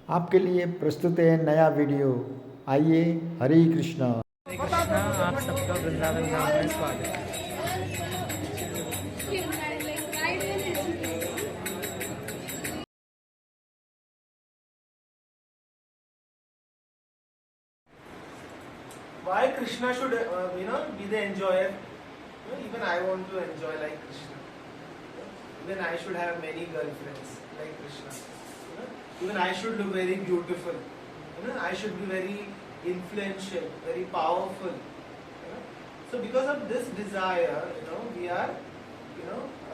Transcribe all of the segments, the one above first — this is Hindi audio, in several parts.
आपके लिए प्रस्तुत है नया वीडियो। आइए, हरे कृष्णा। हरे कृष्णा। आप सबका वृंदावन धाम में स्वागत है। Why Krishna should be the enjoyer? Even I want to enjoy like Krishna. Even I should have many girlfriends like Krishna. Even I should look very beautiful. I should be very influential, very powerful. So because of this desire, we are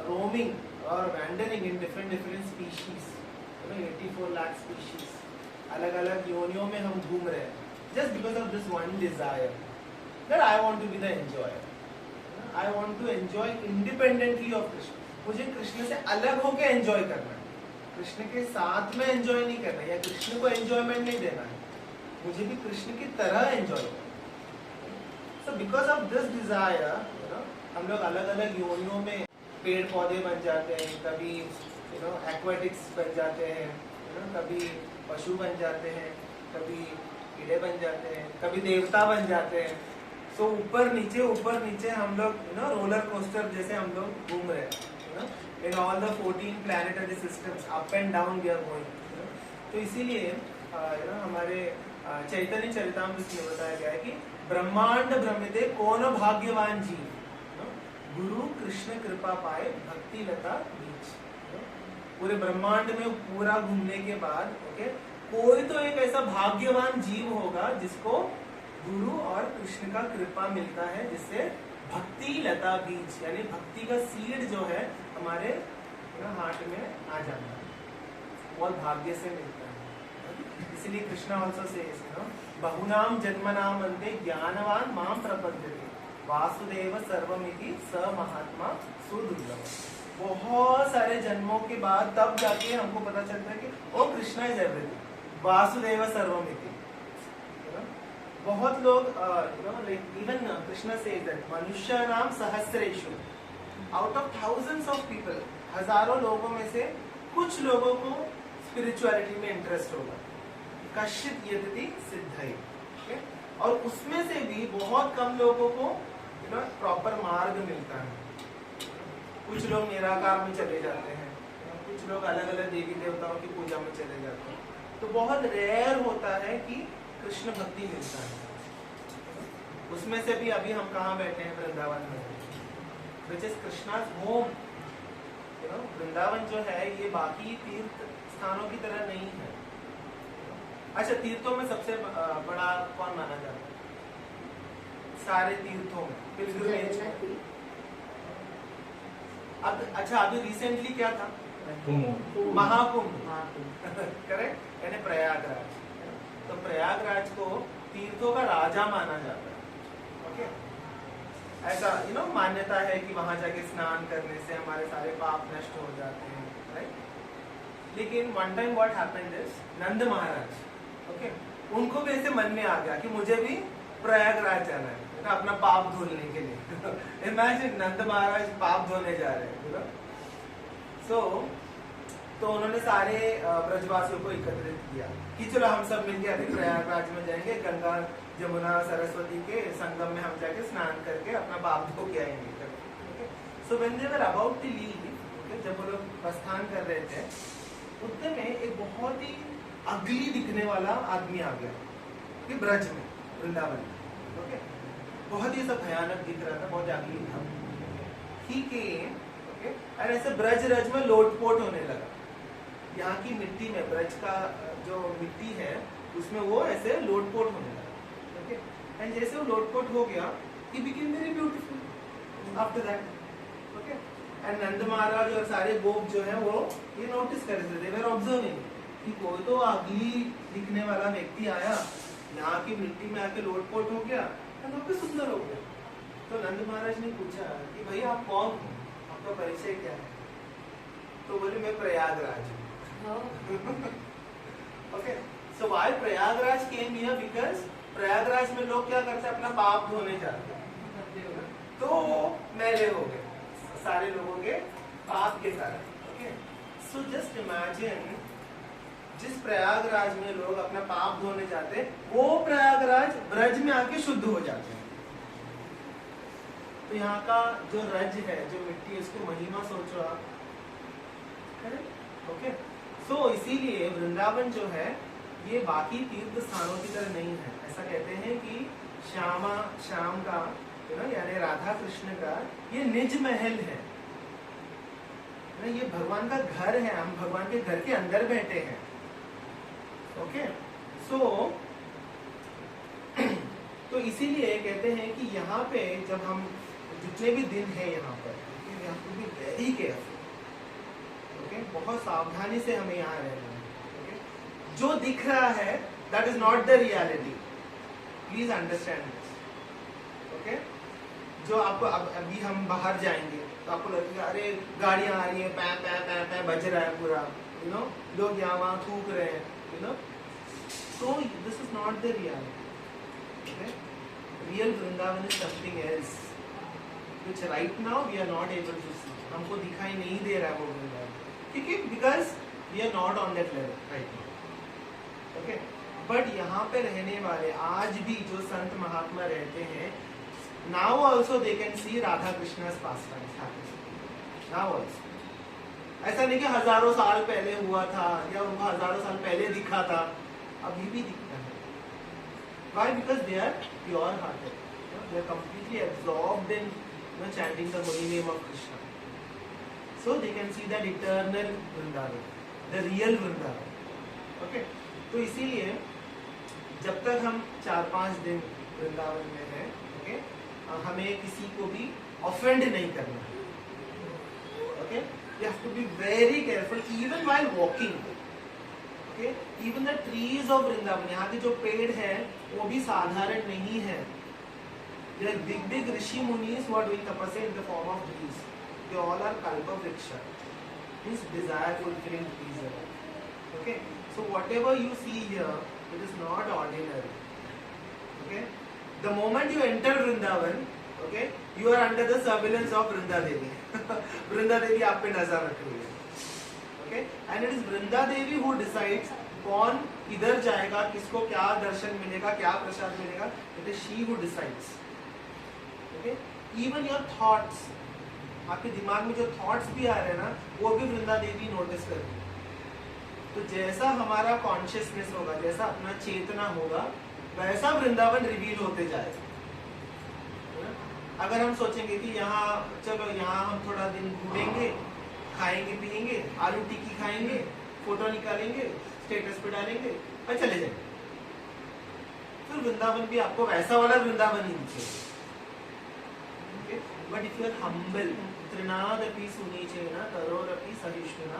roaming or wandering in different species. 84 lakh species. अलग-अलग योनियों में हम घूम रहे हैं. Just because of this one desire that I want to be the enjoyer. I want to enjoy independently of Krishna. मुझे कृष्ण से अलग होके एंजॉय करना है, कृष्ण के साथ में एंजॉय नहीं करना है, या कृष्ण को एंजॉयमेंट नहीं देना है, मुझे भी कृष्ण की तरह एंजॉय करना है. So because of this desire, हम लोग अलग अलग योनियों में पेड़ पौधे बन जाते हैं, कभी एक्वाटिक्स बन जाते हैं, कभी पशु बन जाते हैं, कभी कीड़े बन जाते हैं, कभी देवता बन जाते हैं. सो ऊपर नीचे हम लोग रोलर कोस्टर जैसे हम लोग घूम रहे हैं. In all the 14 planetary systems up and down we are going. तो इसीलिए हमारे चैतन्य चरितामृत में बताया गया है कि ब्रह्मांड भ्रमिते कौन भाग्यवान जीव, गुरु कृष्ण कृपा पाए भक्ति लता बीच. पूरे ब्रह्मांड में पूरा घूमने के बाद कोई तो एक ऐसा भाग्यवान जीव होगा जिसको गुरु और कृष्ण का कृपा मिलता है, जिससे भक्ति लता बीज यानी भक्ति का सीड जो है हमारे हार्ट में आ जाता है, और भाग्य से मिलता है. इसलिए कृष्णा ऑल्सो सेज बहुनाम जन्मनाम अंते ज्ञानवान माम प्रपद्यते वासुदेव सर्वमिति स महात्मा सुदुर्लभ. बहुत सारे जन्मों के बाद तब जाके हमको पता चलता है कि ओ कृष्णा इज एवरीथिंग, वासुदेव सर्वमिति. बहुत लोग इवन कृष्णा सेज दैट मनुष्य नाम सहस्रेषु, out of thousands of people, हजारों लोगों में से कुछ लोगों को स्पिरिचुअलिटी में इंटरेस्ट होगा, कश्चित यदि सिद्धि. और उसमें से भी बहुत कम लोगों को प्रॉपर मार्ग मिलता है. कुछ लोग निराकार में चले जाते हैं, कुछ लोग अलग अलग देवी देवताओं की पूजा में चले जाते हैं. तो बहुत रेयर होता है कि कृष्ण भक्ति मिलता है. उसमें से भी अभी हम कहाँ बैठे हैं, वृंदावन में, विच इज कृष्णा's होम. वृंदावन जो है ये बाकी तीर्थ स्थानों की तरह नहीं है. अच्छा, तीर्थों में सबसे बड़ा कौन माना जाता है? सारे तीर्थों में पिलग्रिमेज. अब अच्छा, अभी रिसेंटली क्या था? महाकुंभ. करेक्ट, यानी प्रयागराज. तो प्रयागराज को तीर्थों का राजा माना जाता है. ओके, ऐसा मान्यता है कि वहां जाके स्नान करने से हमारे सारे पाप नष्ट हो जाते हैं. राइट. लेकिन one time what happened is, Nanda Maharaj उनको भी ऐसे मन में आ गया कि मुझे भी प्रयागराज जाना है अपना पाप धोने के लिए. इमेजिन, नंद महाराज पाप धोने जा रहे हैं. तो उन्होंने सारे ब्रजवासियों को एकत्रित किया कि चलो हम सब मिलकर अभी प्रयागराज में जाएंगे, गंगा जमुना सरस्वती के संगम में हम जाके स्नान करके अपना पाप धो के आएंगे. So when they were about to leave, जब वो लोग प्रस्थान कर रहे थे, उतने में एक बहुत ही अगली दिखने वाला आदमी आ गया कि ब्रज में, वृंदावन में. ओके, बहुत ही सब भयानक दिख रहा था, बहुत अगली था. ठीक है. ओके, और ऐसे ब्रज रज में लोटपोट होने लगा. यहाँ की मिट्टी में, ब्रज का जो मिट्टी है उसमें वो ऐसे लोटपोट होने लगा. ओके, एंड जैसे वो लोटपोट हो गया, he became very beautiful after that. Okay, and Nanda Maharaj और सारे गोप जो है वो ये नोटिस कर रहे थे, they were observing कि कोई तो अगली दिखने वाला व्यक्ति आया, यहाँ की मिट्टी में आके लोटपोट हो गया, और सुंदर हो गया. तो नंद महाराज ने पूछा कि भाई आप कौन हो, आपका परिचय क्या है? तो बोले मैं प्रयागराज हूँ. Okay, so why Prayagraj came here? Because Prayagraj में लोग क्या करते हैं, अपना पाप धोने जाते हैं, तो मैले हो गए सारे लोगों के पाप के कारण. ओके, सो जस्ट इमेजिन जिस प्रयागराज में लोग अपना पाप धोने जाते हैं, वो प्रयागराज ब्रज में आके शुद्ध हो जाते हैं। तो यहाँ का जो रज है, जो मिट्टी है, उसकी महिमा सोचो आप। ओके, सो इसीलिए वृंदावन जो है ये बाकी तीर्थ स्थानों की तरह नहीं है। ऐसा कहते हैं कि श्याम का यानी राधा कृष्ण का ये निज महल है, ये भगवान का घर है। हम भगवान के घर के अंदर बैठे हैं। ओके, सो तो इसीलिए कहते हैं कि यहाँ पे जब हम जितने भी दिन है यहाँ पर, बी वेरी केयरफुल। ओके, बहुत सावधानी से हमें यहाँ रहना है। ओके, जो दिख रहा है that is not the reality, please understand this. Okay, जो आपको अभी हम बाहर जाएंगे तो आपको लगेगा अरे गाड़ियां आ रही है, पै पै पै पै बज रहा है पूरा, लोग यहाँ वहाँ थूक रहे हैं, so this is not the reality. Okay? Real Vrindavan is something else, which right now we are not able to see. हमको दिखाई नहीं दे रहा है वो वृंदावन, क्योंकि because we are not on that level right now. Okay? But यहाँ पे रहने वाले आज भी जो संत महात्मा रहते हैं, now also they can see Radha Krishna's pastimes happening. Now also. ऐसा नहीं कि हजारों साल पहले हुआ था या उनको हजारों साल पहले दिखा था, अभी भी दिखता है। Why? Because they are pure hearted. They are completely absorbed in chanting the holy name of Krishna. So they can see that eternal Vrindavan, the real Vrindavan. Okay? तो इसीलिए जब तक हम 4-5 दिन वृंदावन में हैं, okay, हमें किसी को भी ऑफेंड नहीं करना है। Okay? You have to be very careful even while walking. Okay? Even the trees of Vrindavan, यहाँ के जो पेड़ हैं वो भी साधारण नहीं है। There are big rishi munis who are doing tapasya in the form of trees. They all are kalpa vriksha, means desire fulfilling trees. Okay? So whatever you see here, it is not ordinary. Okay? The moment you enter Vrindavan, okay, you are under the surveillance of Vrinda Devi. Vrinda Devi आप पे नजर रख रही है। Okay? And it is Vrinda Devi who decides कौन किधर जाएगा, किसको क्या दर्शन मिलेगा, क्या प्रसाद मिलेगा। It is she who decides. Okay? Even your thoughts, आपके दिमाग में जो थॉट्स भी आ रहे हैं ना, वो भी वृंदा देवी नोटिस कर रही है। तो जैसा हमारा कॉन्शियसनेस होगा, जैसा अपना चेतना होगा, वैसा वृंदावन रिवील होते जाएगा। अगर हम सोचेंगे कि यहाँ चलो यहाँ हम थोड़ा दिन घूमेंगे, खाएंगे पिएंगे, आलू टिक्की खाएंगे, फोटो निकालेंगे, स्टेटस पे डालेंगे और चले जाएंगे, फिर वृंदावन भी आपको वैसा वाला वृंदावन ही दिखेगा। But if you are humble, त्रिनादपि सुनीचेन करोरपि सहिष्णुना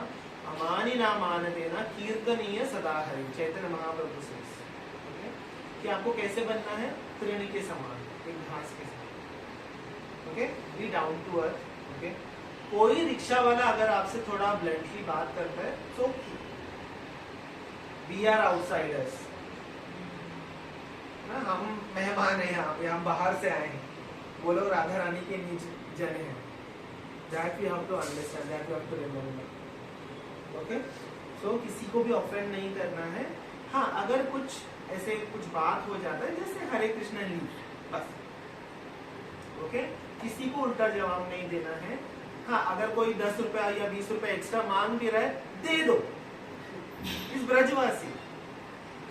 अमानि ना मानतेन कीर्तनीय सदा हरि, चैतन्य महाप्रभु से। कि आपको कैसे बनना है? तृण के समान, एक घास के समान। Okay, be down to earth. Okay, कोई रिक्शा वाला अगर आपसे थोड़ा ब्लंटली बात करता है तो वी आर आउटसाइडर्स, हम मेहमान हैं यहाँ पे, हम बाहर से आए हैं, वो लोग राधा रानी के नीच जने हैं। That we have to understand, that we have to remember. Okay? So किसी को भी ऑफेंड नहीं करना है। हाँ, अगर कुछ ऐसे कुछ बात हो जाता है जैसे हरे कृष्ण लीव, बस। ओके, किसी को उल्टा जवाब नहीं देना है। हाँ, अगर कोई 10 रुपया या 20 रुपया एक्स्ट्रा मांग भी रहा है, दे दो। इस ब्रजवासी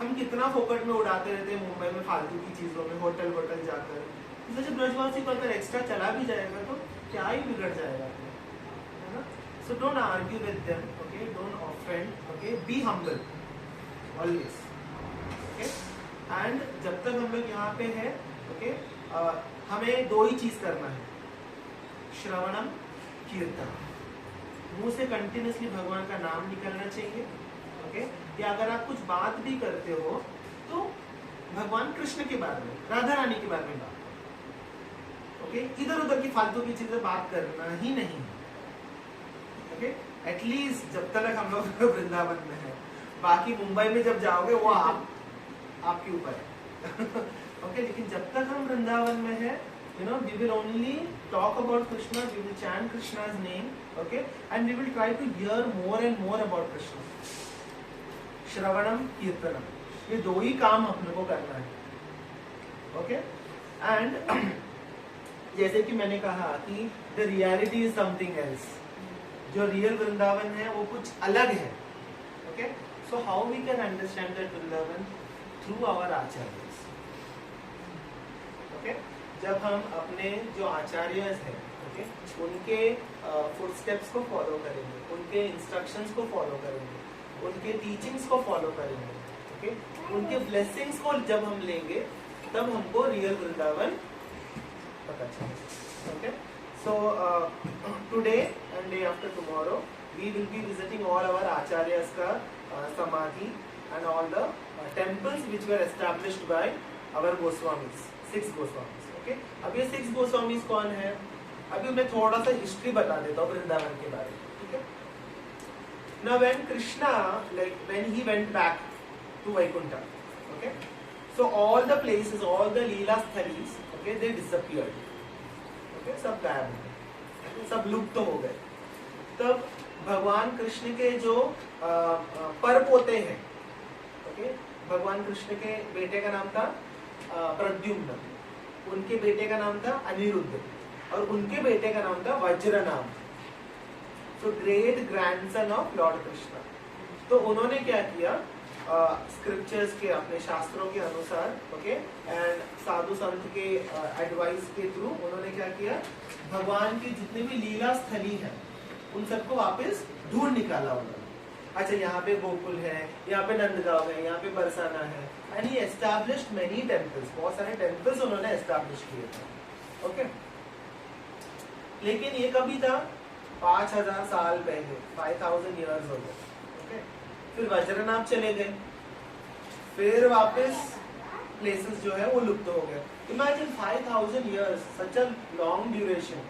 हम कितना फोकट में उड़ाते रहते हैं मुंबई में फालतू की चीजों में, होटल वोटल जाकर। जैसे ब्रजवासी को अगर एक्स्ट्रा चला भी जाएगा तो क्या ही बिगड़ जाएगा, है ना? So don't argue with them, okay? Don't offend, okay? Be humble, always, okay? And जब तक हम लोग यहाँ पे हैं, okay? हमें दो ही चीज करना है, श्रवणम कीर्तन। मुंह से कंटिन्यूसली भगवान का नाम निकलना चाहिए। ओके, या अगर आप कुछ बात भी करते हो तो भगवान कृष्ण के बारे में, राधा रानी के बारे में बात। ओके, इधर उधर की फालतू की चीजें बात करना ही नहीं। ओके, एटलीस्ट जब तक हम लोग वृंदावन में है, बाकी मुंबई में जब जाओगे वो आपके ऊपर है। ओके, लेकिन जब तक हम वृंदावन में है, you know, we will only talk about Krishna, we will chant Krishna's name, okay, and we will try to hear more and more about Krishna. श्रवणम कीर्तनम, ये दो ही काम अपने को करना है. ओके एंड जैसे कि मैंने कहा कि the reality is something else, जो रियल वृंदावन है वो कुछ अलग है. Okay so how we can understand that Vrindavan? Through our acharyas. Okay जब हम अपने जो आचार्यस हैं, ओके उनके फुटस्टेप्स को फॉलो करेंगे, उनके इंस्ट्रक्शंस को फॉलो करेंगे, उनके टीचिंग्स को फॉलो करेंगे, ओके उनके ब्लेसिंग्स को जब हम लेंगे तब हमको रियल वृंदावन पता चलेगा. Okay so today and day after tomorrow we will be visiting all our acharyas का समाधि and all the temples which were established by our Goswamis, 6 Goswamis. Okay, अब ये 6 Goswamis कौन है? अभी मैं थोड़ा सा हिस्ट्री बता देता हूँ वृंदावन के बारे में. ठीक है. Now when Krishna, like when he went back to Vaikuntha, okay, so all the places, all the Leela Sthalis, okay, they disappeared. Okay, सब गायब हो गए, सब लुप्त हो गए. तब भगवान कृष्ण के जो परपोते हैं, ओके भगवान कृष्ण के बेटे का नाम था प्रद्युम्न, उनके बेटे का नाम था अनिरुद्ध और उनके बेटे का नाम था Vajranam. So great grandson of lord Krishna. तो उन्होंने क्या किया, स्क्रिप्चर्स के अपने शास्त्रों के अनुसार, ओके एंड साधु संत के एडवाइस के थ्रू उन्होंने क्या किया, भगवान की जितनी भी लीला स्थली है उन सबको वापस ढूंढ निकाला उन्होंने. अच्छा यहाँ पे गोकुल है, यहाँ पे नंदगांव है, यहाँ पे बरसाना है, and he established many temples, बहुत सारे टेम्पल्स उन्होंने एस्टैब्लिश किए थे. ओके लेकिन ये कभी था 5000 साल पहले, 5000 इयर्स हो गए. ओके फिर वज्रनाभ चले गए, फिर वापस प्लेसेस जो है वो लुप्त हो गए. Imagine 5000 years, such a long duration.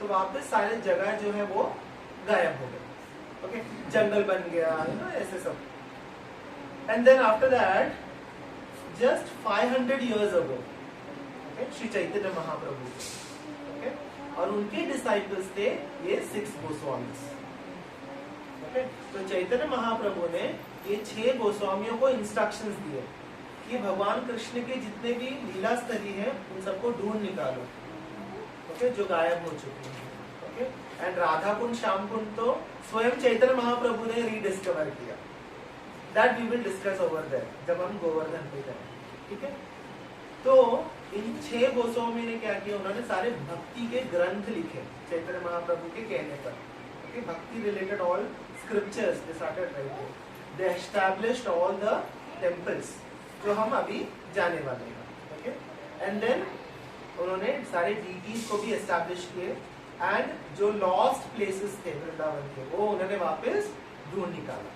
तो वापस सारे जगह जो है वो गायब हो गए. ओके जंगल बन गया, ऐसे सब. And then after that just 500 years ago, okay Shri Chaitanya Mahaprabhu, okay और उनके डिसाइपल्स थे ये 6 गोस्वामीज. ओके तो चैतन्य महाप्रभु ने ये 6 गोस्वामियों को इंस्ट्रक्शंस दिए कि भगवान कृष्ण के जितने भी लीला स्थली है उन सबको ढूंढ निकालो, ओके जो गायब हो चुके हैं. ओके एंड राधा कुंड, श्याम कुंड तो स्वयं चैतन्य महाप्रभु ने रीडिस्कवर किया. That we will discuss over there जब हम गोवर्धन पे जाएं. ठीक है. तो इन 6 गोस्वामी ने क्या किया, उन्होंने सारे भक्ति के ग्रंथ लिखे चैतन्य महाप्रभु के कहने पर. ओके भक्ति related all scriptures they started writing. They established all the temples जो हम अभी जाने वाले हैं. ओके एंड देन उन्होंने सारे डीटीज को भी एस्टैब्लिश किए एंड जो लॉस्ट प्लेसेस थे वृंदावन के वो उन्होंने वापस ढूंढ निकाला.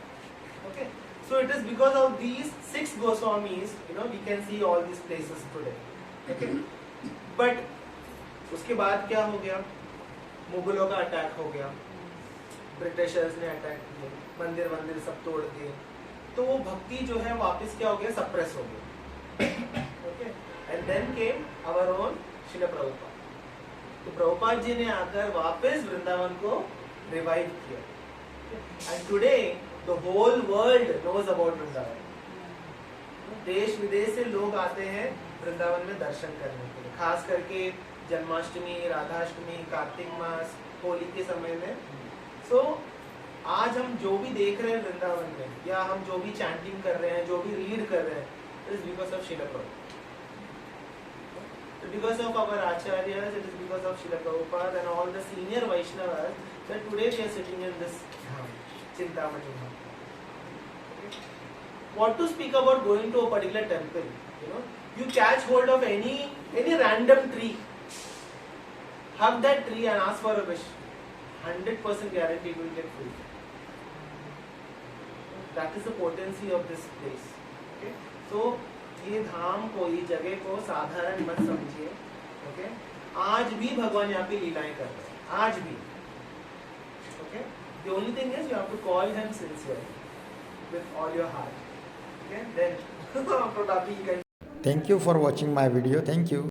Okay so it is because of these 6 Goswamis we can see all these places today. Okay but उसके बाद क्या हो गया, मुगलों का अटैक हो गया, ब्रिटिशर्स ने अटैक किए, मंदिर वंदिर सब तोड़ दिए. तो वो भक्ति जो है वापस क्या हो गया, सप्रेस हो गया. Okay and then came our own Srila Prabhupada. तो प्रभुपाद जी ने आकर वापस वृंदावन को रिवाइव किया. And today the whole world knows about Vrindavan. देश विदेश से लोग आते हैं वृंदावन में दर्शन करने के लिए, खास करके जन्माष्टमी, राधाष्टमी, कार्तिक मास, होली के समय में. सो आज हम जो भी देख रहे हैं वृंदावन में, या हम जो भी चैंटिंग कर रहे हैं, जो भी रीड कर रहे हैं, it is because of Srila Prabhupada. Because of our acharyas, it is because of Srila Prabhupada and all the senior Vaishnavas that today we are sitting in this Chintamani. What to speak about going to a particular temple? You catch hold of any random tree, hug that tree and ask for a wish. 100% guarantee it will get fulfilled. That is the potency of this place. Okay, so ये धाम को, ये जगह को साधारण मत समझिए. ओके आज भी भगवान यहाँ पे लीलाएं कर रहे हैं, आज भी. Okay the only thing is you have to call him sincerely with all your heart. Okay then probably you can. Thank you for watching my video. Thank you.